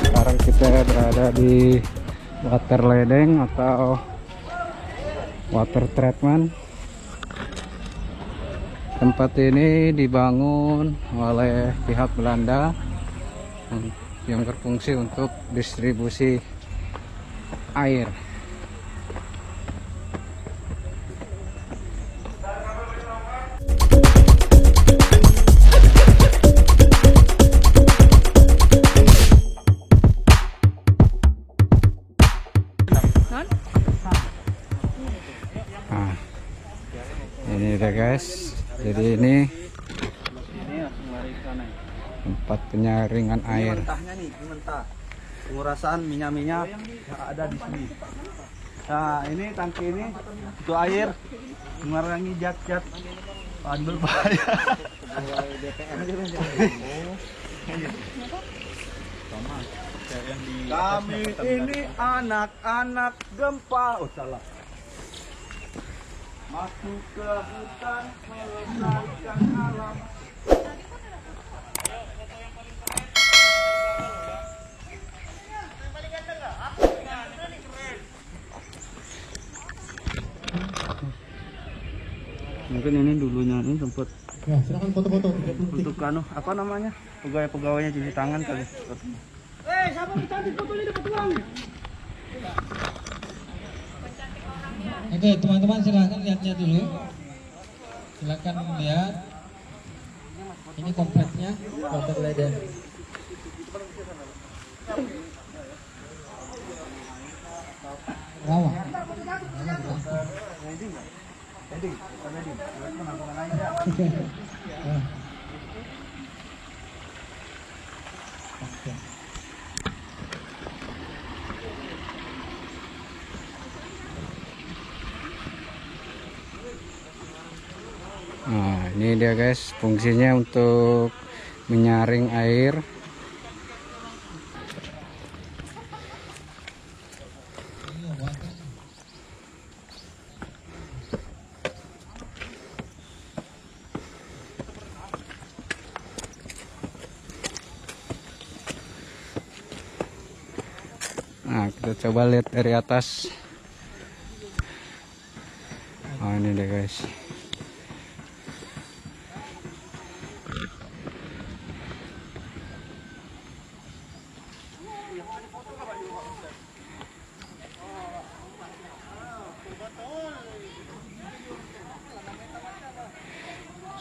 Sekarang kita berada di water ledeng atau water treatment. Tempat ini dibangun oleh pihak Belanda yang berfungsi untuk distribusi air. Nah, ini udah guys, jadi ini tempat penyaringan air. Mentahnya nih, mentah. Pengurasan minyak-minyak yang ada di sini. Nah, ini tangki ini untuk air mengurangi zat-zat berbahaya. Kami ini anak-anak gempa. Oh salah. Masuk ke hutan melestarikan alam. Mungkin ini dulunya ini tempat ya, silakan foto-foto untuk apa namanya, pegawai-pegawainya cuci tangan kali. Siapa cantik fotonya dapat uang. Oke teman-teman, silahkan lihat-lihat dulu, silahkan lihat ini kompleksnya water ledeng. Rawa. Nah, ini dia guys, fungsinya untuk menyaring air. Nah, kita coba lihat dari atas. Oh, ini deh guys.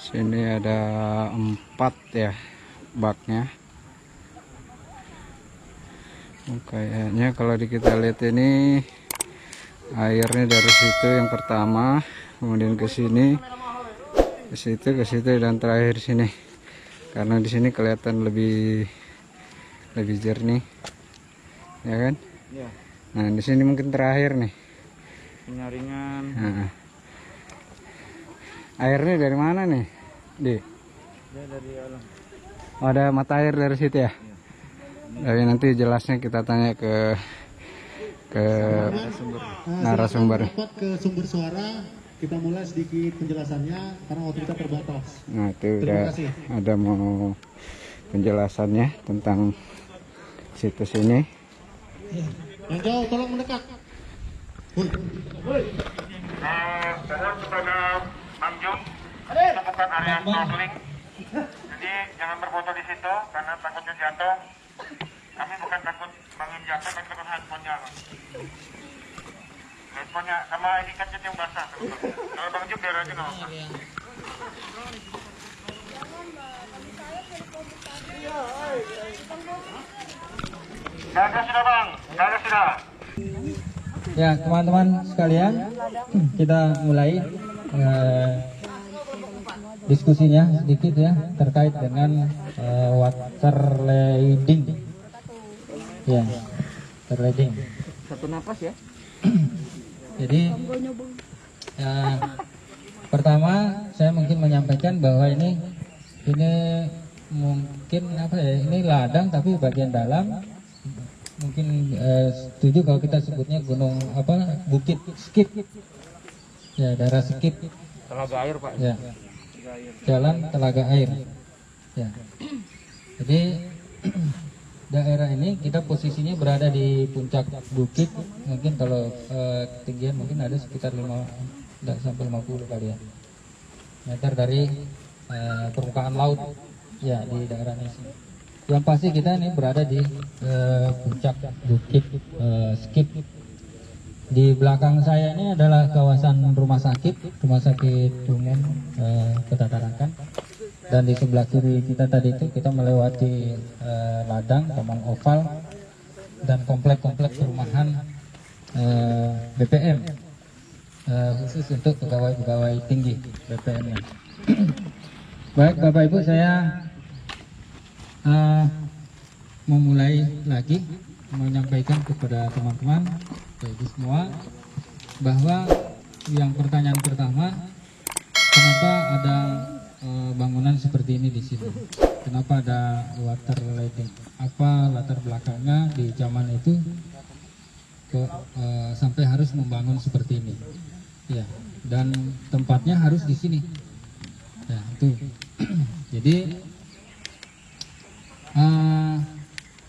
Sini ada 4 ya baknya. Kayaknya kalau kita lihat ini airnya dari situ yang pertama, kemudian ke sini, ke situ dan terakhir sini. Karena di sini kelihatan lebih jernih, ya kan? Ya. Nah di sini mungkin terakhir nih. Penyaringan. Nah, airnya dari mana nih, Di? Ya, dari alam. Oh, ada mata air dari situ ya? Tapi nanti jelasnya kita tanya ke narasumber. Dapat ke sumber suara, kita mulai sedikit penjelasannya karena waktu kita terbatas. Nah itu Terima udah kasih. ada mau penjelasannya tentang situs ini. Ya. Yang jauh tolong mendekat. Mohon kepada Bang Jun, itu bukan area snorkeling, jadi jangan berfoto di situ karena takutnya jatuh. Kami bukan takut bangun jatuh, tapi takut handphonenya. Handphonenya sama ID card yang basah. Kalau Bang Jun biar aja nggak usah. Dada sudah Bang, dada sudah. Ya teman-teman sekalian, kita mulai diskusinya sedikit ya terkait dengan water leding. Ya, water leding. Satu napas ya. Jadi pertama saya mungkin menyampaikan bahwa ini mungkin apa ya, ini ladang tapi bagian dalam mungkin setuju kalau kita sebutnya gunung apa, bukit Skit ya, daerah Skit, Telaga air Pak. ya, jalan telaga air ya. Jadi daerah ini kita posisinya berada di puncak bukit, mungkin kalau ketinggian mungkin ada sekitar 50 kali ya meter dari permukaan laut ya di daerah ini. Yang pasti kita ini berada di puncak bukit Skip. Di belakang saya ini adalah kawasan rumah sakit umum Kota Tarakan. Dan di sebelah kiri kita tadi itu kita melewati ladang, taman oval, dan komplek-komplek perumahan BPM khusus untuk pegawai-pegawai tinggi BPM-nya. Baik Bapak Ibu, saya memulai lagi menyampaikan kepada teman-teman bagi semua bahwa yang pertanyaan pertama, kenapa ada bangunan seperti ini di sini? Kenapa ada water lighting? Apa latar belakangnya di zaman itu sampai harus membangun seperti ini? Ya, dan tempatnya harus di sini. Ya, itu. Jadi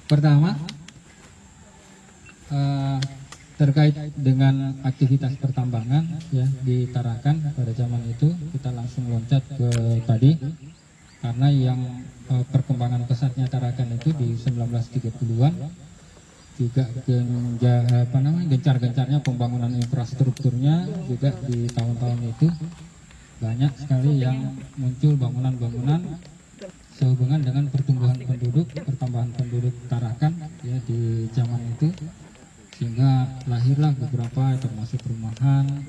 pertama terkait dengan aktivitas pertambangan ya di Tarakan pada zaman itu, kita langsung loncat ke tadi karena yang perkembangan pesatnya Tarakan itu di 1930-an juga gencar-gencarnya pembangunan infrastrukturnya juga di tahun-tahun itu banyak sekali yang muncul bangunan-bangunan sehubungan dengan pertumbuhan penduduk, pertambahan penduduk Tarakan ya di zaman itu, sehingga lahirlah beberapa termasuk perumahannya,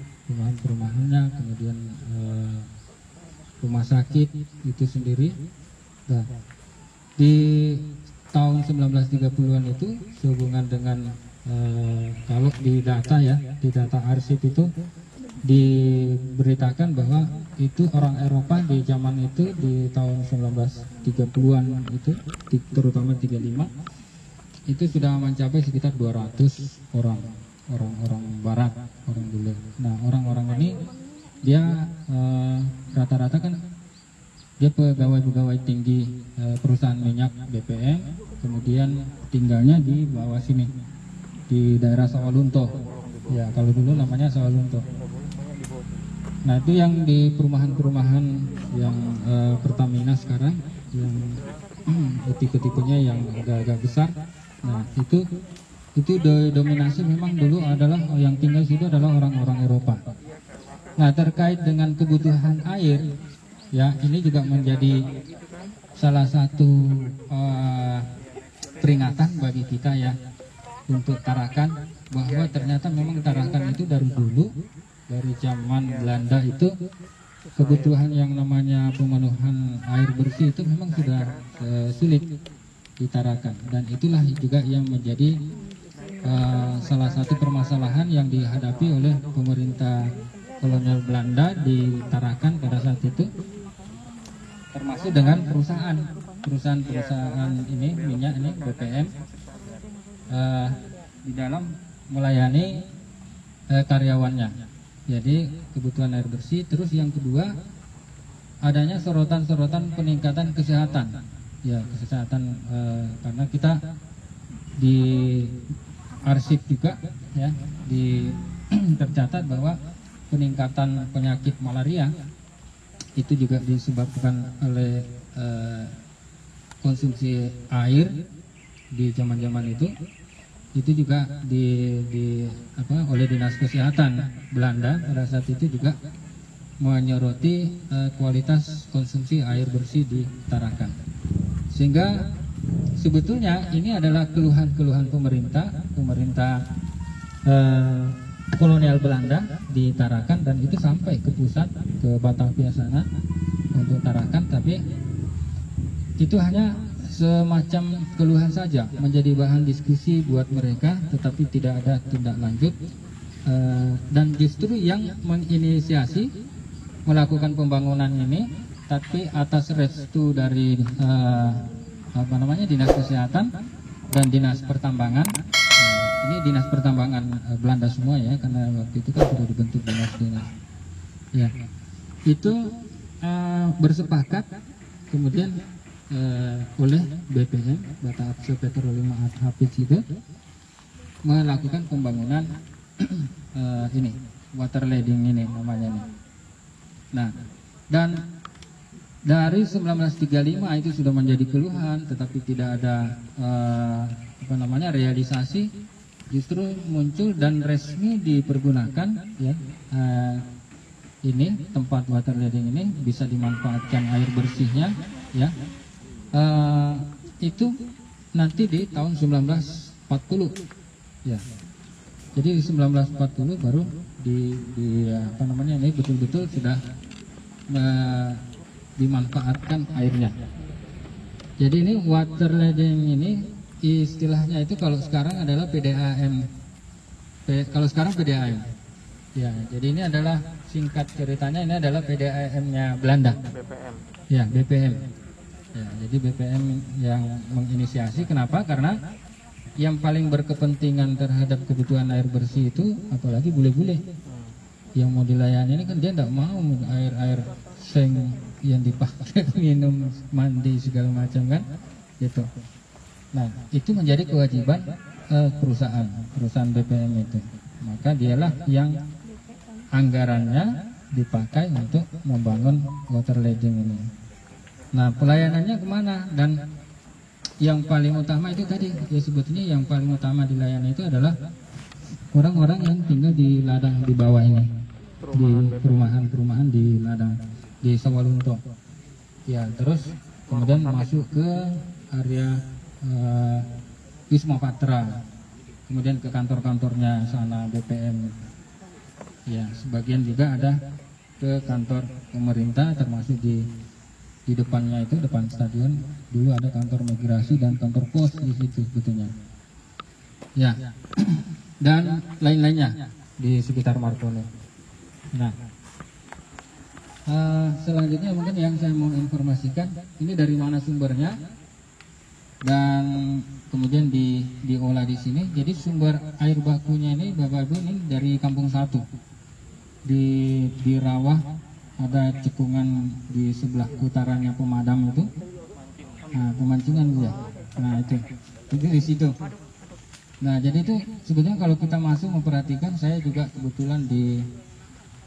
kemudian rumah sakit itu sendiri. Nah, di tahun 1930-an itu sehubungan dengan kalau di data arsip itu diberitakan bahwa itu orang Eropa di zaman itu di tahun 1930-an itu terutama 35 itu sudah mencapai sekitar 200 orang barat, orang bule. Nah, orang-orang ini dia rata-rata kan dia pegawai tinggi perusahaan minyak BPM, kemudian tinggalnya di bawah sini di daerah Sawalunto. Ya, kalau dulu namanya Sawalunto. Nah, itu yang di perumahan-perumahan yang Pertamina sekarang yang tipe-tipenya yang agak-agak besar. Nah, itu dominasi memang dulu adalah yang tinggal situ adalah orang-orang Eropa. Nah, terkait dengan kebutuhan air, ya ini juga menjadi salah satu peringatan bagi kita ya untuk Tarakan, bahwa ternyata memang Tarakan itu dari dulu, dari zaman Belanda itu kebutuhan yang namanya pemenuhan air bersih itu memang sudah sulit ditarakan, dan itulah juga yang menjadi salah satu permasalahan yang dihadapi oleh pemerintah kolonial Belanda di Tarakan pada saat itu, termasuk dengan perusahaan ini minyak ini BPM di dalam melayani karyawannya. Jadi kebutuhan air bersih. Terus yang kedua, adanya sorotan-sorotan peningkatan kesehatan. Ya, kesehatan karena kita di arsip juga ya tercatat bahwa peningkatan penyakit malaria itu juga disebabkan oleh konsumsi air di zaman-zaman itu juga oleh Dinas Kesehatan Belanda pada saat itu juga menyoroti kualitas konsumsi air bersih di Tarakan. Sehingga sebetulnya ini adalah keluhan-keluhan pemerintah kolonial Belanda di Tarakan, dan itu sampai ke pusat, ke Batavia sana untuk Tarakan, tapi itu hanya semacam keluhan saja, menjadi bahan diskusi buat mereka, tetapi tidak ada tindak lanjut. Dan justru yang menginisiasi melakukan pembangunan ini, tapi atas restu dari Dinas Kesehatan dan Dinas Pertambangan. Ini Dinas Pertambangan Belanda semua ya, karena waktu itu kan sudah dibentuk dinas. Ya, itu bersepakat kemudian oleh BPM, Bata Akse Petrolium Hafiz itu melakukan pembangunan ini water leading ini namanya nih. Nah, dan dari 1935 itu sudah menjadi keluhan, tetapi tidak ada realisasi. Justru muncul dan resmi dipergunakan ya. Ini tempat water leading ini bisa dimanfaatkan air bersihnya ya. Itu nanti di tahun 1940 ya. Jadi di 1940 baru ini betul-betul sudah dimanfaatkan airnya. Jadi ini water leading ini istilahnya itu kalau sekarang adalah PDAM. Kalau sekarang PDAM. Ya, jadi ini adalah singkat ceritanya ini adalah PDAM-nya Belanda. BPM. Ya, BPM. Ya, jadi BPM yang menginisiasi. Kenapa? Karena yang paling berkepentingan terhadap kebutuhan air bersih itu apalagi bule-bule. Yang mau dilayani ini kan dia tidak mau air seng yang dipakai minum, mandi segala macam kan, gitu. Nah, itu menjadi kewajiban perusahaan BPM itu. Maka dialah yang anggarannya dipakai untuk membangun water leading ini. Nah, pelayanannya kemana? Dan yang paling utama itu tadi, ya sebetulnya yang paling utama dilayani itu adalah orang-orang yang tinggal di ladang di bawah ini, di perumahan-perumahan di ladang di Sawalunto. Ya, terus kemudian masuk ke area Wisma Patra, kemudian ke kantor-kantornya sana BPM. Ya, sebagian juga ada ke kantor pemerintah, termasuk di depannya itu, depan stadion dulu ada kantor migrasi dan kantor pos di situ sebetulnya. Ya, dan lain-lainnya di sekitar Martono. Nah, selanjutnya mungkin yang saya mau informasikan ini dari mana sumbernya dan kemudian diolah di sini. Jadi sumber air bakunya ini Bapak Ibu ini dari Kampung 1 di Rawah, ada cekungan di sebelah utaranya Pemadam itu. Nah, pemancingan ya. Nah, itu di situ. Nah, jadi itu sebetulnya kalau kita masuk memperhatikan, saya juga kebetulan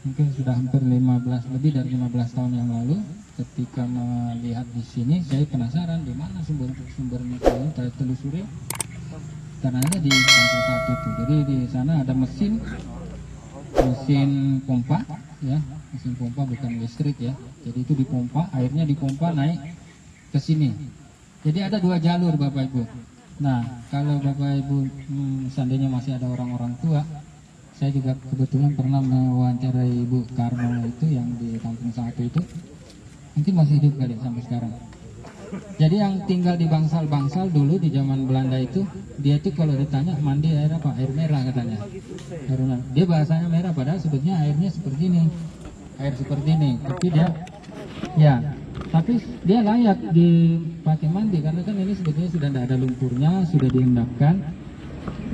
mungkin sudah hampir lebih dari 15 tahun yang lalu, ketika melihat di sini saya penasaran di mana sumbernya itu, saya telusuri ternyata di Kampung 1 itu. Jadi di sana ada mesin pompa ya, mesin pompa bukan listrik ya. Jadi itu dipompa, airnya dipompa naik ke sini. Jadi ada 2 jalur Bapak Ibu. Nah, kalau Bapak Ibu seandainya masih ada orang-orang tua, saya juga kebetulan pernah mewawancarai Ibu Karno itu yang di Kampung 1 itu, mungkin masih hidup kali sampai sekarang. Jadi yang tinggal di bangsal-bangsal dulu di zaman Belanda itu, dia itu kalau ditanya mandi air apa, air merah katanya. Dia bahasanya merah, padahal sebetulnya airnya seperti ini, air seperti ini. Tapi dia layak dipakai mandi karena kan ini sebetulnya sudah tidak ada lumpurnya, sudah diendapkan.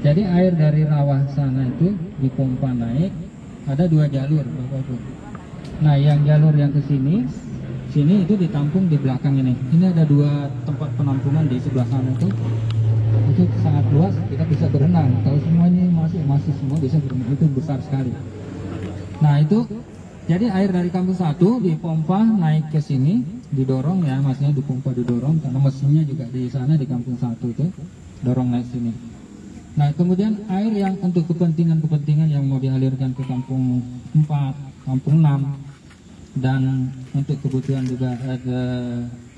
Jadi air dari Rawah sana itu dipompa naik, ada 2 jalur Bapak Ibu. Nah, yang jalur yang ke sini itu ditampung di belakang ini. Ini ada 2 tempat penampungan di sebelah sana itu sangat luas, kita bisa berenang. Kalau semuanya masih semua bisa berenang, itu besar sekali. Nah, itu jadi air dari Kampung 1 dipompa naik ke sini, didorong ya, maksudnya dipompa didorong karena mesinnya juga di sana di Kampung 1 itu dorong naik sini. Nah, kemudian air yang untuk kepentingan yang mau dialirkan ke Kampung 4, Kampung 6, dan untuk kebutuhan juga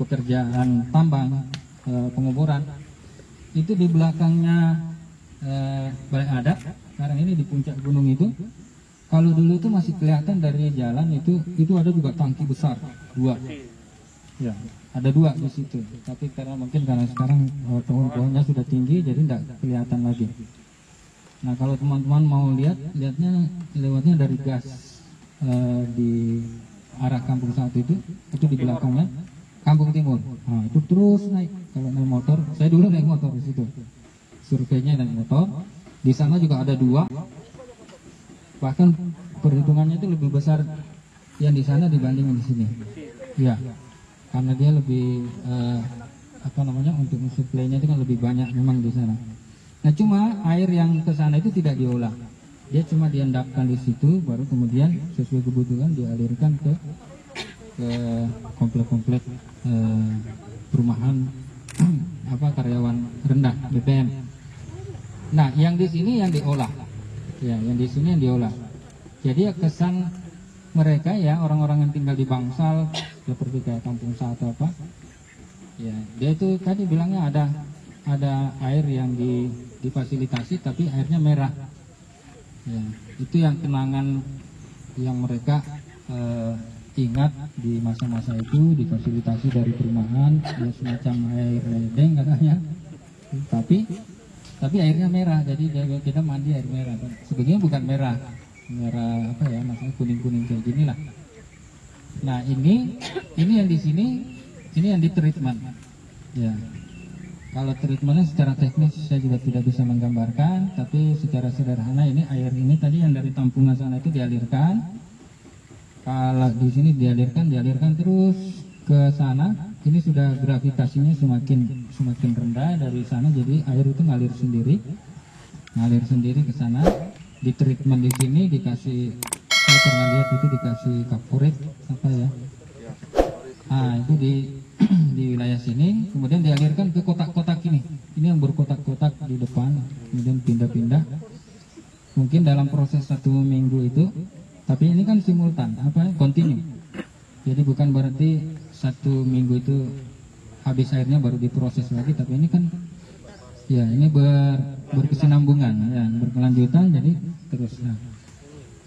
pekerjaan tambang, penguburan, itu di belakangnya Balai Adat. Sekarang ini di puncak gunung itu, kalau dulu itu masih kelihatan dari jalan itu ada juga tangki besar 2. Ya, ada 2 di situ. Tapi karena sekarang pohon-pohonnya sudah tinggi, jadi tidak kelihatan lagi. Nah, kalau teman-teman mau lihatnya lewatnya dari gas di arah Kampung 1 itu di belakangnya Kampung Timur. Nah, itu terus naik. Kalau naik motor, saya dulu naik motor di situ. Surveinya naik motor. Di sana juga ada 2. Bahkan perhitungannya itu lebih besar yang di sana dibanding di sini. Ya. karena dia lebih untuk mensuplainya itu kan lebih banyak memang di sana. Nah cuma air yang ke sana itu tidak diolah, dia cuma diendapkan di situ, baru kemudian sesuai kebutuhan dialirkan ke komplek-komplek perumahan karyawan rendah BPM. Nah yang di sini yang diolah, ya yang di sini yang diolah. Jadi ya kesan mereka ya orang-orang yang tinggal di bangsal seperti kayak kampung satu apa, ya dia itu tadi bilangnya ada air yang difasilitasi tapi airnya merah. Ya, itu yang kenangan yang mereka ingat di masa-masa itu, difasilitasi dari perumahan, ya semacam air ledeng katanya, tapi airnya merah, jadi kita mandi air merah. Sebetulnya bukan merah maksudnya kuning-kuning kayak gini lah. Nah ini yang di sini, ini yang di treatment. Ya, kalau treatmentnya secara teknis saya juga tidak bisa menggambarkan, tapi secara sederhana ini air ini tadi yang dari tampungan sana itu dialirkan. Kalau di sini dialirkan terus ke sana, ini sudah gravitasinya semakin rendah dari sana, jadi air itu ngalir sendiri ke sana. Di treatment di sini dikasih, saya pernah lihat itu dikasih kaporit apa ya? Ah itu di wilayah sini, kemudian dialirkan ke kotak-kotak ini yang berkotak-kotak di depan, kemudian pindah-pindah. Mungkin dalam proses 1 minggu itu, tapi ini kan simultan, continue. Jadi bukan berarti 1 minggu itu habis airnya baru diproses lagi, tapi ini kan ya ini berkesinambungan, ya berkelanjutan, jadi terus.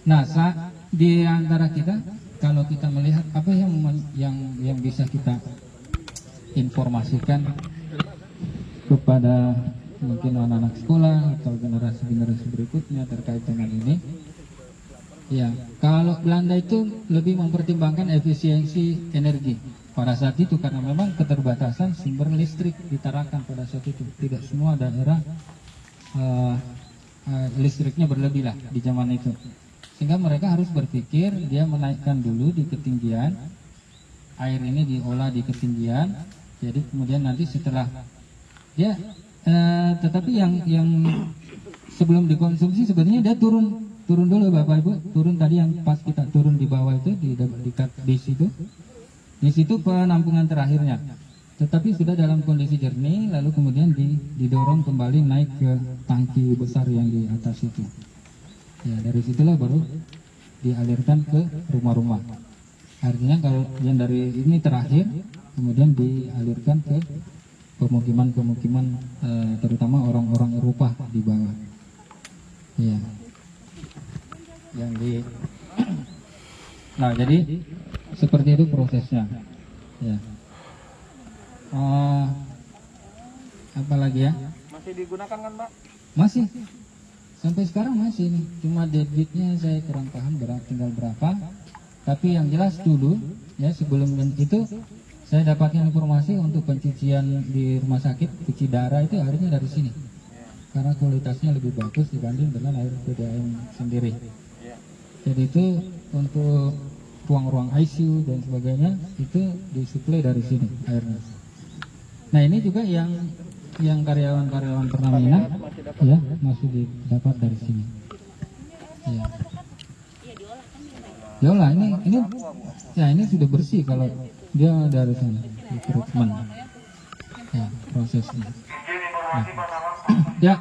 Nah di antara kita, kalau kita melihat apa yang bisa kita informasikan kepada mungkin anak-anak sekolah atau generasi berikutnya terkait dengan ini, ya kalau Belanda itu lebih mempertimbangkan efisiensi energi pada saat itu, karena memang keterbatasan sumber listrik di Tarakan pada saat itu. Tidak semua daerah listriknya berlebih lah di zaman itu, sehingga mereka harus berpikir dia menaikkan dulu di ketinggian, air ini diolah di ketinggian, jadi kemudian nanti setelah dia tetapi yang sebelum dikonsumsi sebenarnya dia turun dulu Bapak Ibu, turun tadi yang pas kita turun di bawah itu di situ penampungan terakhirnya, tetapi sudah dalam kondisi jernih, lalu kemudian didorong kembali naik ke tangki besar yang di atas itu. Ya dari situlah baru dialirkan ke rumah-rumah. Artinya kalau yang dari ini terakhir kemudian dialirkan ke pemukiman terutama orang-orang Eropa di bawah. Ya. Nah jadi seperti itu prosesnya. Ya. Apa lagi ya? Masih digunakan kan Pak? Masih. Sampai sekarang masih nih. Cuma debitnya saya kurang paham tinggal berapa. Tapi yang jelas dulu ya sebelum itu saya dapatkan informasi untuk pencucian di rumah sakit, cuci darah itu airnya dari sini. Karena kualitasnya lebih bagus dibanding dengan air PDAM sendiri. Jadi itu untuk ruang-ruang ICU dan sebagainya itu disuplai dari sini airnya. Nah ini juga yang karyawan-karyawan Pertamina ya masih didapat dari sini. Ya. Diolah ini sudah bersih kalau dia dari sana di treatment. Ya prosesnya. Nah. Ya.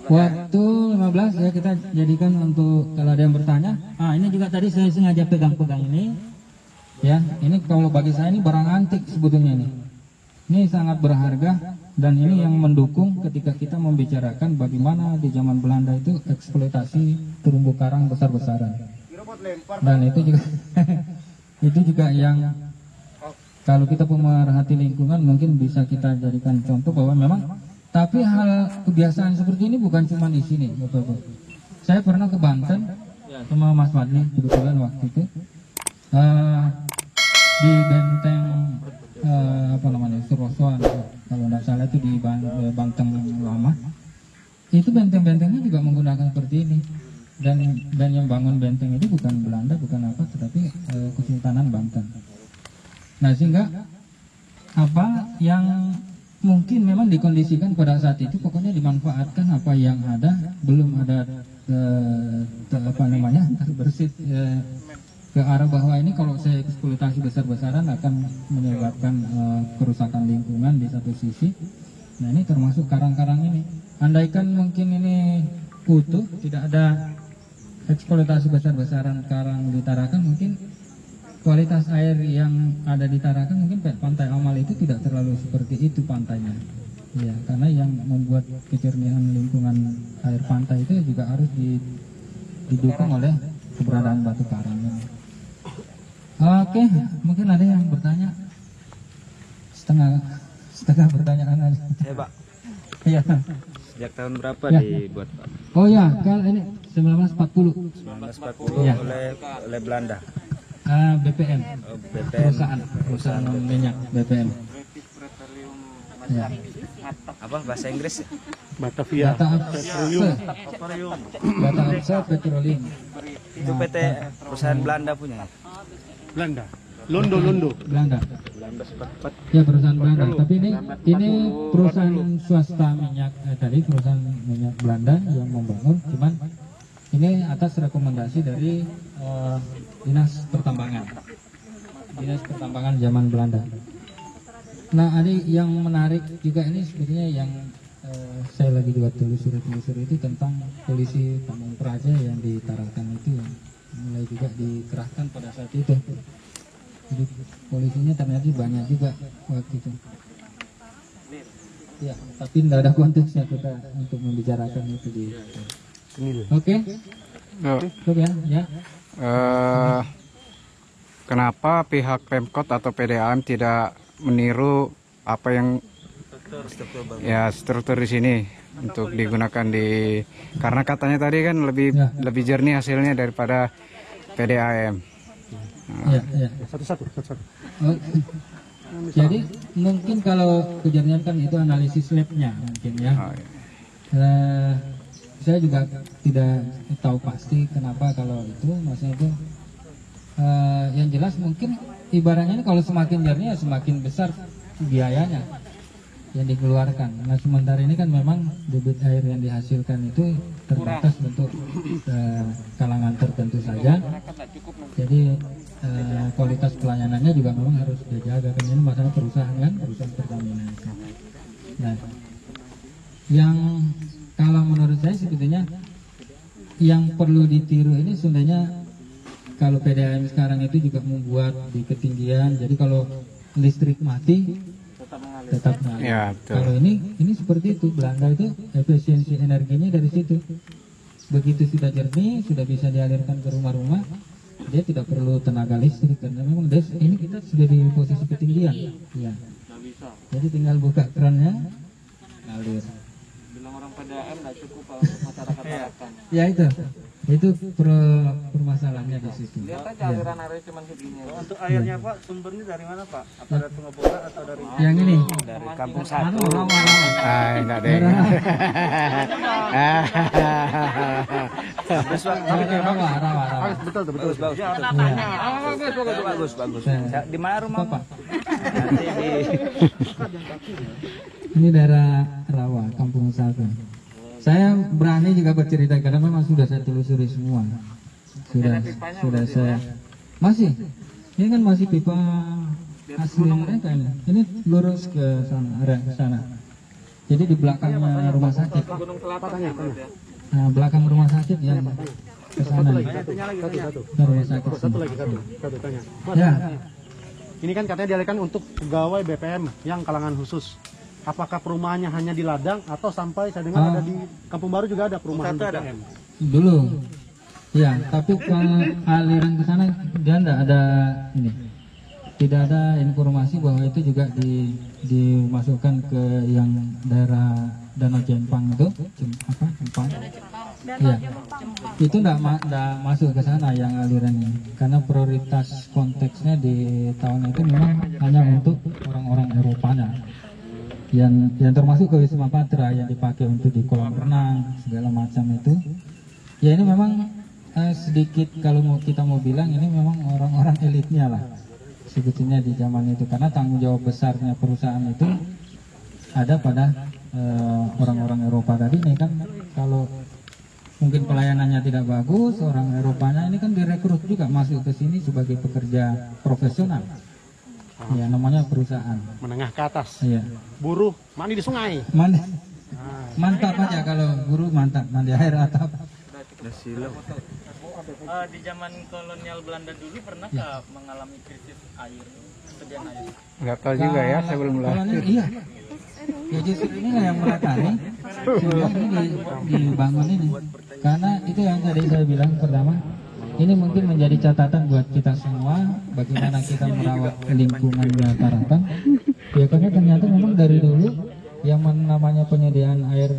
Waktu 15 ya kita jadikan untuk kalau ada yang bertanya. Ini juga tadi saya sengaja pegang-pegang ini. Ya, ini kalau bagi saya ini barang antik sebetulnya ini. Ini sangat berharga dan ini yang mendukung ketika kita membicarakan bagaimana di zaman Belanda itu eksploitasi terumbu karang besar-besaran. Dan itu juga itu juga yang kalau kita pemerhati lingkungan mungkin bisa kita jadikan contoh bahwa memang. Tapi hal kebiasaan seperti ini bukan cuma di sini, Bapak-Bapak. Saya pernah ke Banten sama Mas Fadli kebetulan waktu itu di benteng Surosoan kalau tidak salah itu di Banten lama. Itu benteng-bentengnya juga menggunakan seperti ini. Dan yang bangun benteng itu bukan Belanda, bukan apa, tetapi Kesultanan Banten. Nah sehingga apa yang mungkin memang dikondisikan pada saat itu pokoknya dimanfaatkan apa yang ada, belum ada terbersit ke arah bahwa ini kalau saya eksploitasi besar-besaran akan menyebabkan kerusakan lingkungan di satu sisi. Nah ini termasuk karang-karang ini. Andaikan mungkin ini utuh, tidak ada eksploitasi besar-besaran karang di Tarakan, mungkin kualitas air yang ada di Tarakan mungkin Pantai Amal itu tidak terlalu seperti itu pantainya. Ya, karena yang membuat kejernihan lingkungan air pantai itu juga harus didukung oleh keberadaan batu karang. Oke, mungkin ada yang bertanya? Setengah pertanyaan aja. Ya Pak, Iya. sejak tahun berapa Ya. dibuat Pak? Oh ya, kalau ini 1940. 1940 Ya. oleh Belanda. BPM. Oh, BPM. Perusahaan minyak BPM. Ya. Apa bahasa Inggris? Batavia. Bata Absa Petroleum. Itu PT perusahaan Belanda punya. Belanda. Londo. Belanda. Ya perusahaan Belanda. Tapi ini perusahaan swasta minyak tadi perusahaan minyak Belanda yang membangun. Cuman ini atas rekomendasi dari dinas pertambangan zaman Belanda. Nah, ada yang menarik juga ini sebenarnya yang saya lagi juga telusuri itu tentang polisi Pamung Praja yang di Tarakan itu yang mulai juga dikerahkan pada saat itu. Jadi polisinya ternyata banyak juga waktu itu. Ya, tapi tidak ada konteksnya kita untuk membicarakan itu di. Oke. Cukup ya. Kenapa pihak Pemkot atau PDAM tidak meniru apa yang struktur di sini untuk digunakan karena katanya tadi kan lebih jernih hasilnya daripada PDAM. Ya. Satu-satu. Oh, jadi mungkin kalau kejernihan kan itu analisis labnya mungkin ya. Oh, iya. Saya juga tidak tahu pasti kenapa kalau itu maksudnya itu yang jelas mungkin ibaratnya ini kalau semakin jernih semakin besar biayanya yang dikeluarkan. Nah sementara ini kan memang debit air yang dihasilkan itu terbatas untuk kalangan tertentu saja. Jadi kualitas pelayanannya juga memang harus dijaga. Karena ini masalah perusahaan Pertamina. Nah, yang kalau menurut saya sebetulnya yang perlu ditiru ini sebenarnya kalau PDAM sekarang itu juga membuat di ketinggian. Jadi kalau listrik mati tetap mengalir. Ya, betul. Kalau ini seperti itu. Belanda itu efisiensi energinya dari situ. Begitu sudah jernih, sudah bisa dialirkan ke rumah-rumah, dia tidak perlu tenaga listrik karena memang ini kita sudah di posisi ketinggian. Ya. Jadi tinggal buka kerannya, ngalir. Bilang orang PDAM nggak cukup untuk masyarakat Tarakan. Ya itu permasalahannya di situ. Lihat aja aliran air cuma segini. Untuk airnya Pak, sumbernya dari mana Pak? Apa dari Sungai Boga atau dari Yang ini dari Kampung Satu? Enggak deh. Rawa. Betul. Bagus. Bagus. Di mana rumah Pak? Ini daerah Rawa, Kampung Satu. Saya berani juga bercerita karena memang sudah saya telusuri semua. Sudah saya masih. Ini kan masih pipa asli mereka ini. Ini lurus ke sana, arah ke sana. Jadi di belakangnya rumah sakit. Nah, belakang rumah sakit yang ke sana. Rumah sakit. Satu tanya. Ya. Ini kan katanya dialihkan untuk pegawai BPM yang kalangan khusus. Apakah perumahannya hanya di Ladang atau sampai saya dengar ada di Kampung Baru juga ada perumahan BPM? Dulu. Ya, tapi kalau aliran ke sana dia tidak ada ini. Tidak ada informasi bahwa itu juga dimasukkan ke yang daerah Danau Jempang itu, Jempang. Ya. Itu tidak masuk ke sana yang alirannya. Karena prioritas konteksnya di tahun itu memang hanya untuk orang-orang Eropanya. Yang termasuk ke Wisma Patra yang dipakai untuk di kolam renang segala macam itu. Ya ini memang sedikit kalau kita mau bilang ini memang orang-orang elitnya lah sebetulnya di zaman itu, karena tanggung jawab besarnya perusahaan itu ada pada orang-orang Eropa tadi nih kan. Kalau mungkin pelayanannya tidak bagus, orang Eropanya ini kan direkrut juga masuk ke sini sebagai pekerja profesional. Ya, namanya perusahaan Menengah ke atas. iya. Buruh mandi di sungai. Mantap aja kalau guru, mantap mandi air atap. Di zaman kolonial Belanda dulu pernahkah mengalami krisis air, kesediaan air? Nggak tahu juga ya, saya belum lahir. Iya. Ya justru inilah yang melatari sehingga ini dibangun ini. Karena itu yang tadi saya bilang pertama, ini mungkin menjadi catatan buat kita semua bagaimana kita merawat lingkungannya Tarakan. Ya karena ternyata memang dari dulu yang namanya penyediaan air,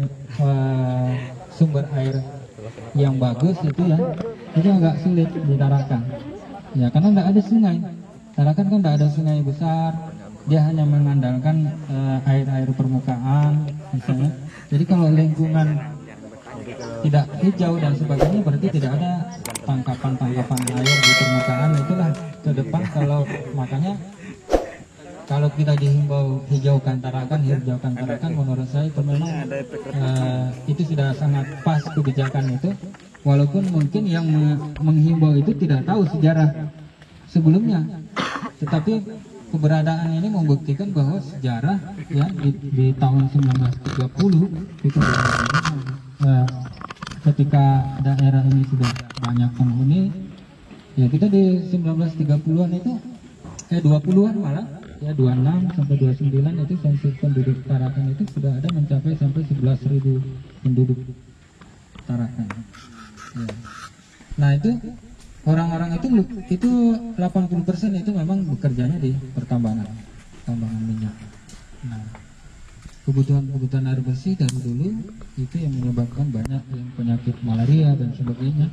sumber air yang bagus itu ya, itu agak sulit di Tarakan. Ya karena nggak ada sungai. Tarakan kan nggak ada sungai besar, dia hanya mengandalkan air-air permukaan misalnya. Jadi kalau lingkungan tidak hijau dan sebagainya, berarti tidak ada tangkapan air di permukaan. Itulah ke depan kalau makanya kalau kita dihimbau hijaukan Tarakan, menurut saya itu memang itu sudah sangat pas kebijakan itu. Walaupun mungkin yang menghimbau itu tidak tahu sejarah sebelumnya, tetapi keberadaan ini membuktikan bahwa sejarah ya di tahun 1930 itu ketika daerah ini sudah banyak penghuni, ya kita di 1930-an itu 20-an malah ya 26 sampai 29 itu sensus penduduk Tarakan itu sudah ada mencapai sampai 11.000 penduduk Tarakan. Ya. Nah itu orang-orang itu 80% itu memang bekerjanya di tambangan minyak. Nah, kebutuhan air bersih dari dulu itu yang menyebabkan banyak yang penyakit malaria dan sebagainya.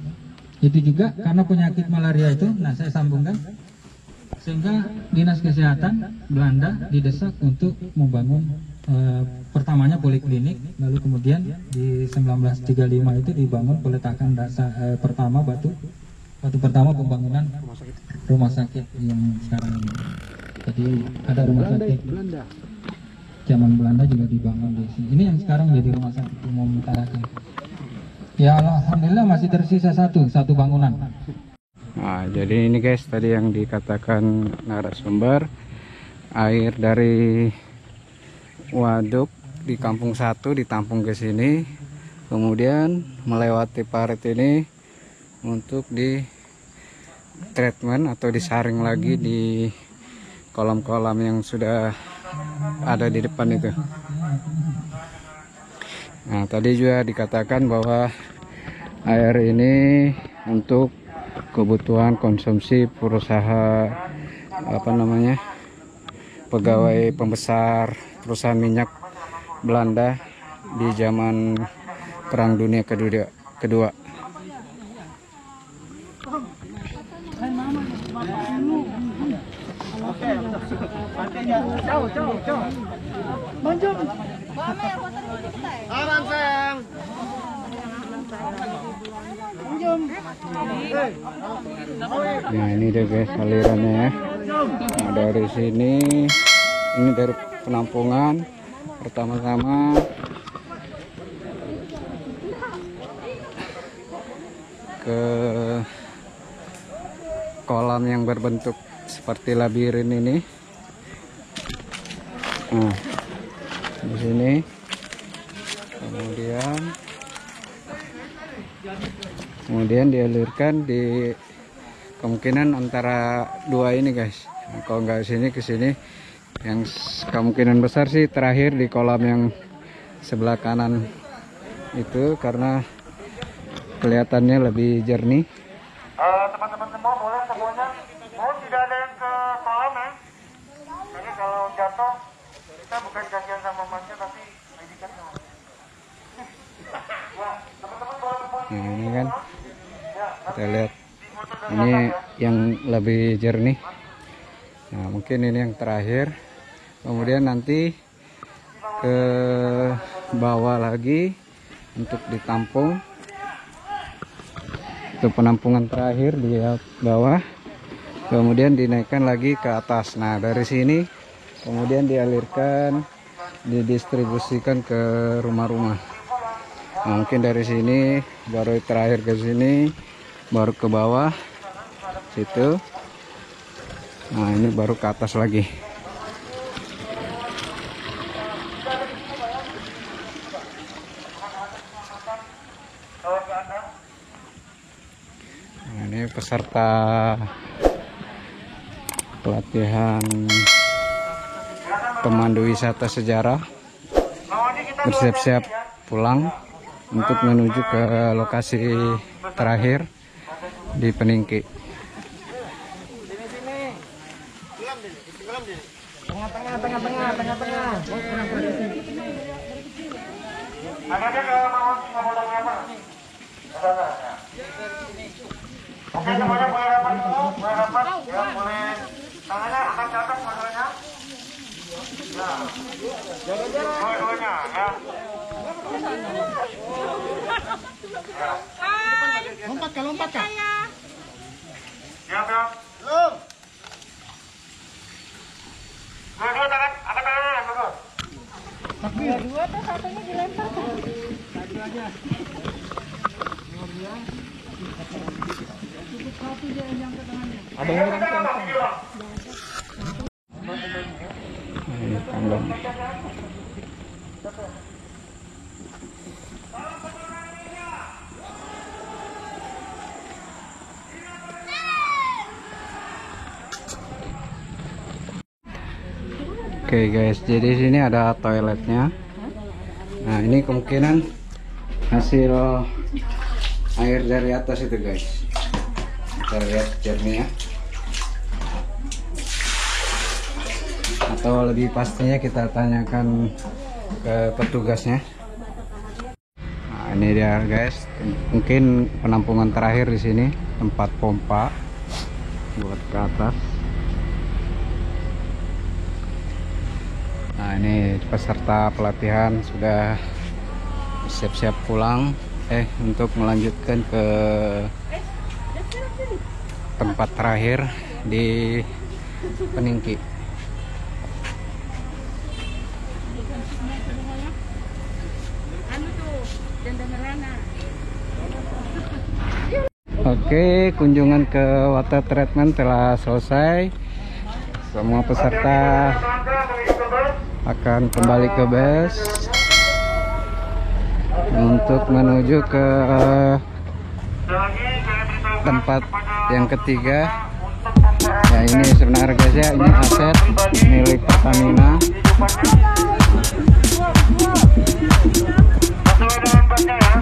Itu juga karena penyakit malaria itu, nah saya sambungkan, sehingga Dinas Kesehatan Belanda didesak untuk membangun pertamanya poliklinik, lalu kemudian di 1935 itu dibangun peletakan dasar pertama batu pertama pembangunan rumah sakit yang sekarang ini. Jadi ada rumah sakit zaman Belanda juga dibangun di sini. Ini yang sekarang jadi rumah sakit umum Tarakan. Ya alhamdulillah masih tersisa satu bangunan. Nah, jadi ini guys tadi yang dikatakan narasumber, air dari waduk di Kampung 1 ditampung ke sini, kemudian melewati parit ini untuk di treatment atau disaring lagi di kolam-kolam yang sudah ada di depan itu. Nah, tadi juga dikatakan bahwa air ini untuk kebutuhan konsumsi perusahaan pegawai pembesar perusahaan minyak Belanda di zaman Perang Dunia Kedua. Nah ini deh guys alirannya ya. Nah, dari sini ini dari penampungan pertama-tama ke kolam yang berbentuk seperti labirin ini. Nah, di sini kemudian dialirkan di kemungkinan antara dua ini guys. Nah, kalau nggak sini ke sini, yang kemungkinan besar sih terakhir di kolam yang sebelah kanan itu karena kelihatannya lebih jernih. Teman-teman semua boleh semuanya, tidak ada yang ke kolam ya. Jadi kalau jatuh kita bukan janjian sama masnya tapi pendidikan sama. Teman-teman boleh semuanya. Nah ini kan kita lihat ini yang lebih jernih. Nah mungkin ini yang terakhir, kemudian nanti ke bawah lagi untuk ditampung. Itu penampungan terakhir di bawah. kemudian dinaikkan lagi ke atas. Nah, dari sini kemudian dialirkan, didistribusikan ke rumah-rumah. Nah, mungkin dari sini baru terakhir ke sini, baru ke bawah situ. Nah, ini baru ke atas lagi. Nah, ini peserta pelatihan pemandu wisata sejarah bersiap-siap pulang untuk menuju ke lokasi terakhir di Peningki. Oke, semuanya boleh rapat dulu, boleh rapat, ya boleh tangannya angkat ke atas masalahnya. Nah, dua-duanya ya. Lompat kak. Siap ya. Belum. Dua-dua tangan, angkat tangannya, dua. Dua tuh satunya dilempar. Ada yang ini tangga. Oke guys, jadi sini ada toiletnya. Nah, ini kemungkinan hasil air dari atas itu guys. Kita lihat jernih ya. Atau lebih pastinya kita tanyakan ke petugasnya. Nah, ini dia guys. Mungkin penampungan terakhir di sini, tempat pompa buat ke atas. Nah, ini peserta pelatihan sudah siap-siap pulang untuk melanjutkan ke tempat terakhir di Peningki. Oke, kunjungan ke water treatment telah selesai. Semua peserta akan kembali ke base untuk menuju ke tempat yang ketiga. Ya, ini sebenarnya guys ya, ini aset milik Pertamina. Sesuai dengan baknya ya.